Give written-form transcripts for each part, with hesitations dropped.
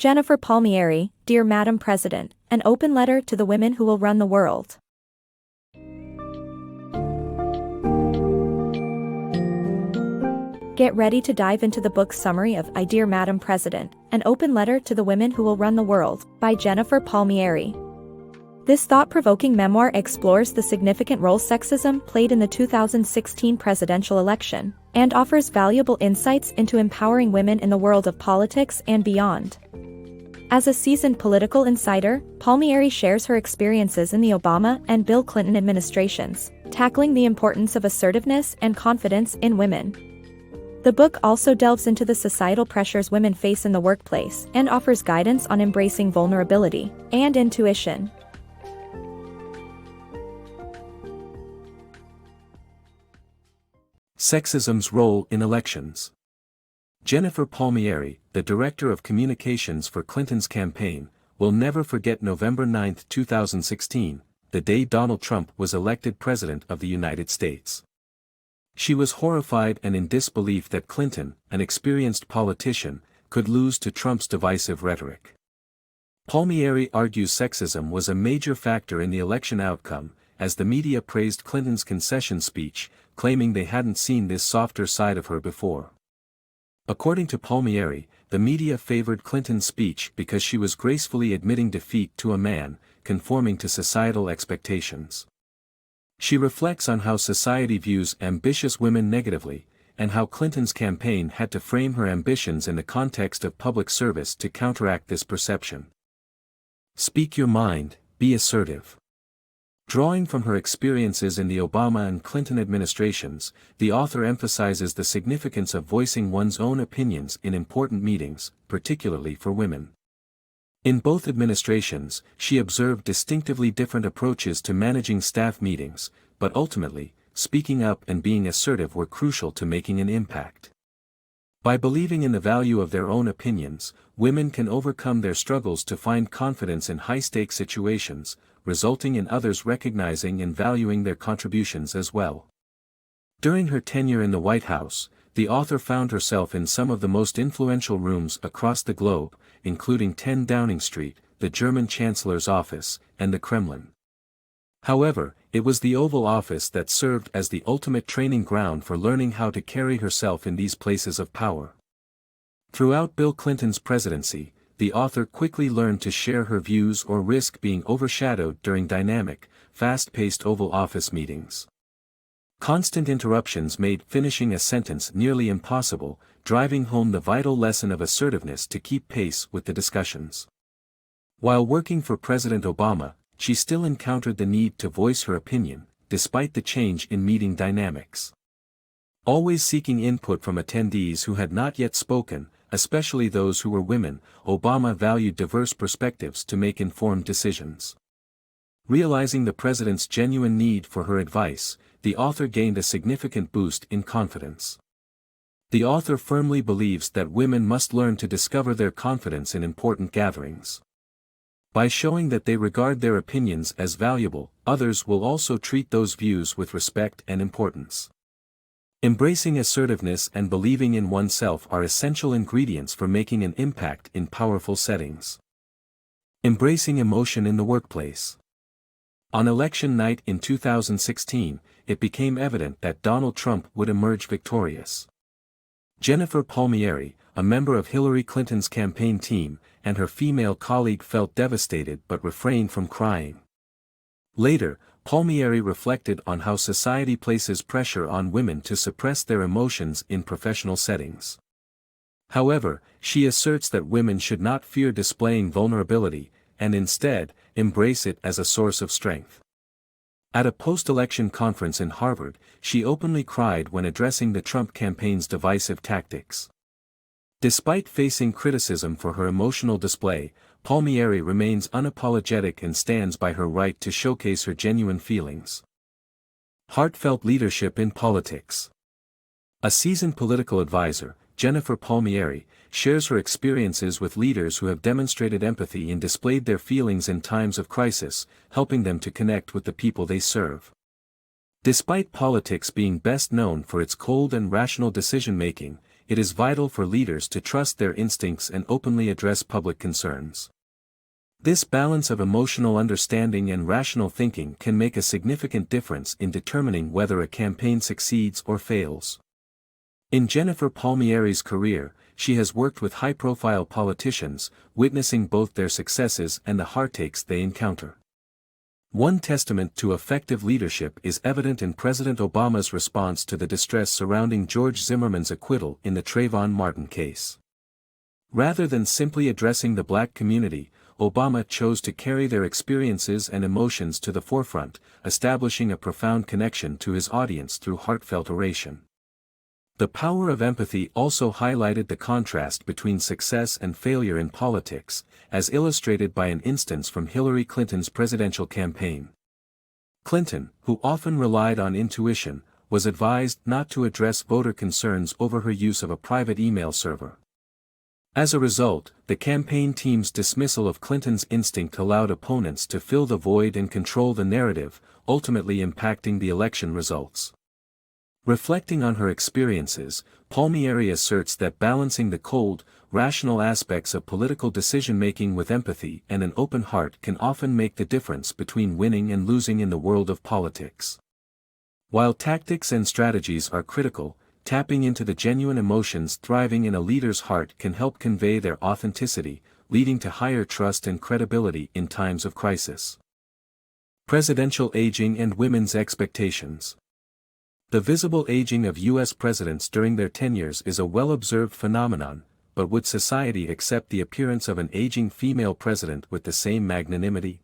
Jennifer Palmieri, Dear Madam President, an open letter to the women who will run the world. Get ready to dive into the book's summary of I Dear Madam President, an open letter to the women who will run the world, by Jennifer Palmieri. This thought-provoking memoir explores the significant role sexism played in the 2016 presidential election, and offers valuable insights into empowering women in the world of politics and beyond. As a seasoned political insider, Palmieri shares her experiences in the Obama and Bill Clinton administrations, tackling the importance of assertiveness and confidence in women. The book also delves into the societal pressures women face in the workplace and offers guidance on embracing vulnerability and intuition. Sexism's role in elections. Jennifer Palmieri, the director of communications for Clinton's campaign, will never forget November 9, 2016, the day Donald Trump was elected President of the United States. She was horrified and in disbelief that Clinton, an experienced politician, could lose to Trump's divisive rhetoric. Palmieri argues sexism was a major factor in the election outcome, as the media praised Clinton's concession speech, claiming they hadn't seen this softer side of her before. According to Palmieri, the media favored Clinton's speech because she was gracefully admitting defeat to a man, conforming to societal expectations. She reflects on how society views ambitious women negatively, and how Clinton's campaign had to frame her ambitions in the context of public service to counteract this perception. Speak your mind, be assertive. Drawing from her experiences in the Obama and Clinton administrations, the author emphasizes the significance of voicing one's own opinions in important meetings, particularly for women. In both administrations, she observed distinctively different approaches to managing staff meetings, but ultimately, speaking up and being assertive were crucial to making an impact. By believing in the value of their own opinions, women can overcome their struggles to find confidence in high-stakes situations, resulting in others recognizing and valuing their contributions as well. During her tenure in the White House, the author found herself in some of the most influential rooms across the globe, including 10 Downing Street, the German Chancellor's office, and the Kremlin. However, it was the Oval Office that served as the ultimate training ground for learning how to carry herself in these places of power. Throughout Bill Clinton's presidency, the author quickly learned to share her views or risk being overshadowed during dynamic, fast-paced Oval Office meetings. Constant interruptions made finishing a sentence nearly impossible, driving home the vital lesson of assertiveness to keep pace with the discussions. While working for President Obama, she still encountered the need to voice her opinion, despite the change in meeting dynamics. Always seeking input from attendees who had not yet spoken, especially those who were women, Obama valued diverse perspectives to make informed decisions. Realizing the president's genuine need for her advice, the author gained a significant boost in confidence. The author firmly believes that women must learn to discover their confidence in important gatherings. By showing that they regard their opinions as valuable, others will also treat those views with respect and importance. Embracing assertiveness and believing in oneself are essential ingredients for making an impact in powerful settings. Embracing emotion in the workplace. On election night in 2016, it became evident that Donald Trump would emerge victorious. Jennifer Palmieri, a member of Hillary Clinton's campaign team, and her female colleague felt devastated but refrained from crying. Later, Palmieri reflected on how society places pressure on women to suppress their emotions in professional settings. However, she asserts that women should not fear displaying vulnerability, and instead, embrace it as a source of strength. At a post-election conference in Harvard, she openly cried when addressing the Trump campaign's divisive tactics. Despite facing criticism for her emotional display, Palmieri remains unapologetic and stands by her right to showcase her genuine feelings. Heartfelt leadership in politics. A seasoned political advisor, Jennifer Palmieri, shares her experiences with leaders who have demonstrated empathy and displayed their feelings in times of crisis, helping them to connect with the people they serve. Despite politics being best known for its cold and rational decision-making, it is vital for leaders to trust their instincts and openly address public concerns. This balance of emotional understanding and rational thinking can make a significant difference in determining whether a campaign succeeds or fails. In Jennifer Palmieri's career, she has worked with high-profile politicians, witnessing both their successes and the heartaches they encounter. One testament to effective leadership is evident in President Obama's response to the distress surrounding George Zimmerman's acquittal in the Trayvon Martin case. Rather than simply addressing the black community, Obama chose to carry their experiences and emotions to the forefront, establishing a profound connection to his audience through heartfelt oration. The power of empathy also highlighted the contrast between success and failure in politics, as illustrated by an instance from Hillary Clinton's presidential campaign. Clinton, who often relied on intuition, was advised not to address voter concerns over her use of a private email server. As a result, the campaign team's dismissal of Clinton's instinct allowed opponents to fill the void and control the narrative, ultimately impacting the election results. Reflecting on her experiences, Palmieri asserts that balancing the cold, rational aspects of political decision-making with empathy and an open heart can often make the difference between winning and losing in the world of politics. While tactics and strategies are critical, tapping into the genuine emotions thriving in a leader's heart can help convey their authenticity, leading to higher trust and credibility in times of crisis. Presidential aging and women's expectations. The visible aging of U.S. presidents during their tenures is a well-observed phenomenon, but would society accept the appearance of an aging female president with the same magnanimity?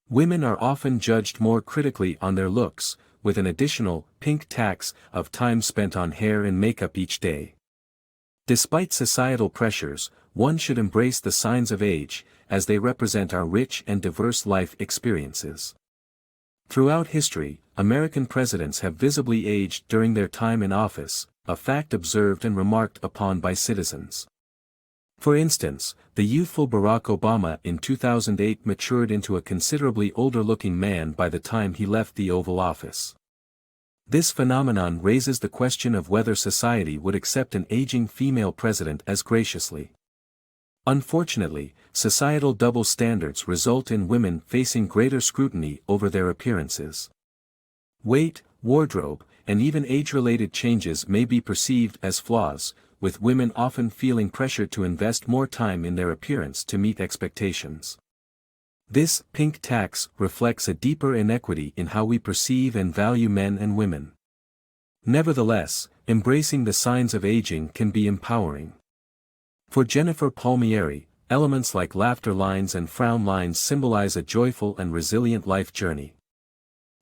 Women are often judged more critically on their looks, with an additional pink tax of time spent on hair and makeup each day. Despite societal pressures, one should embrace the signs of age, as they represent our rich and diverse life experiences. Throughout history, American presidents have visibly aged during their time in office, a fact observed and remarked upon by citizens. For instance, the youthful Barack Obama in 2008 matured into a considerably older-looking man by the time he left the Oval Office. This phenomenon raises the question of whether society would accept an aging female president as graciously. Unfortunately, societal double standards result in women facing greater scrutiny over their appearances. Weight, wardrobe, and even age-related changes may be perceived as flaws, with women often feeling pressure to invest more time in their appearance to meet expectations. This pink tax reflects a deeper inequity in how we perceive and value men and women. Nevertheless, embracing the signs of aging can be empowering. For Jennifer Palmieri, elements like laughter lines and frown lines symbolize a joyful and resilient life journey.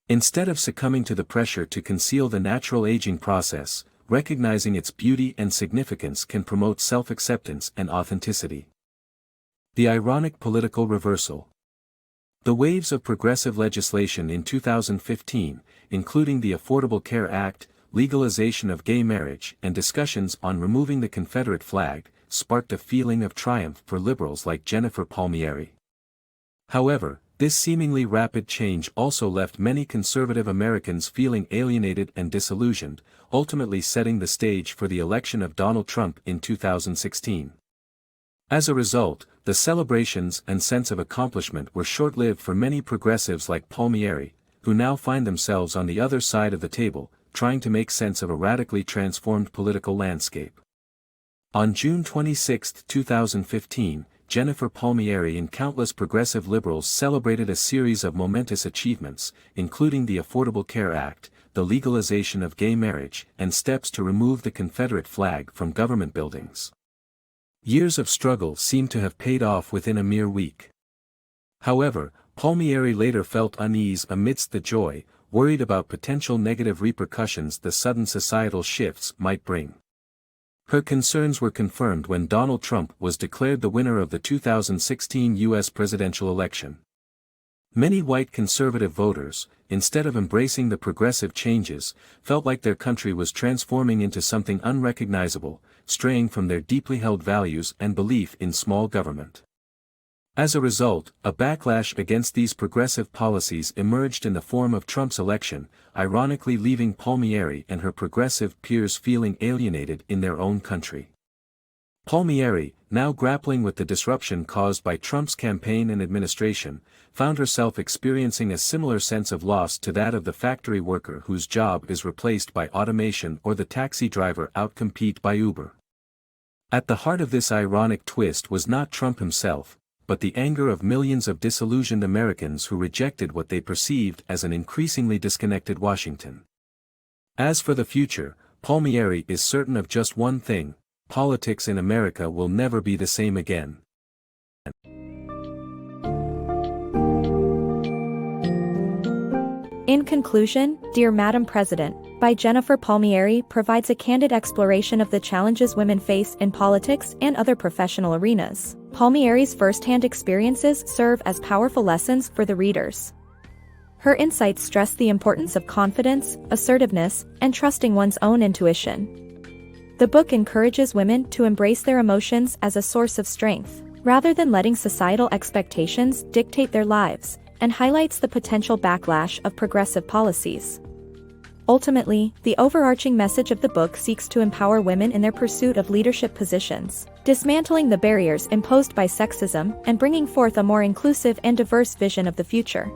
Instead of succumbing to the pressure to conceal the natural aging process, recognizing its beauty and significance can promote self-acceptance and authenticity. The ironic political reversal. The waves of progressive legislation in 2015, including the Affordable Care Act, legalization of gay marriage, and discussions on removing the Confederate flag, sparked a feeling of triumph for liberals like Jennifer Palmieri. However, this seemingly rapid change also left many conservative Americans feeling alienated and disillusioned, ultimately setting the stage for the election of Donald Trump in 2016. As a result, the celebrations and sense of accomplishment were short-lived for many progressives like Palmieri, who now find themselves on the other side of the table, trying to make sense of a radically transformed political landscape. On June 26, 2015, Jennifer Palmieri and countless progressive liberals celebrated a series of momentous achievements, including the Affordable Care Act, the legalization of gay marriage, and steps to remove the Confederate flag from government buildings. Years of struggle seemed to have paid off within a mere week. However, Palmieri later felt unease amidst the joy, worried about potential negative repercussions the sudden societal shifts might bring. Her concerns were confirmed when Donald Trump was declared the winner of the 2016 U.S. presidential election. Many white conservative voters, instead of embracing the progressive changes, felt like their country was transforming into something unrecognizable, straying from their deeply held values and belief in small government. As a result, a backlash against these progressive policies emerged in the form of Trump's election, ironically leaving Palmieri and her progressive peers feeling alienated in their own country. Palmieri, now grappling with the disruption caused by Trump's campaign and administration, found herself experiencing a similar sense of loss to that of the factory worker whose job is replaced by automation or the taxi driver outcompete by Uber. At the heart of this ironic twist was not Trump himself, but the anger of millions of disillusioned Americans who rejected what they perceived as an increasingly disconnected Washington. As for the future, Palmieri is certain of just one thing: politics in America will never be the same again. In conclusion, Dear Madam President, by Jennifer Palmieri provides a candid exploration of the challenges women face in politics and other professional arenas. Palmieri's first-hand experiences serve as powerful lessons for the readers. Her insights stress the importance of confidence, assertiveness, and trusting one's own intuition. The book encourages women to embrace their emotions as a source of strength, rather than letting societal expectations dictate their lives, and highlights the potential backlash of progressive policies. Ultimately, the overarching message of the book seeks to empower women in their pursuit of leadership positions, dismantling the barriers imposed by sexism and bringing forth a more inclusive and diverse vision of the future.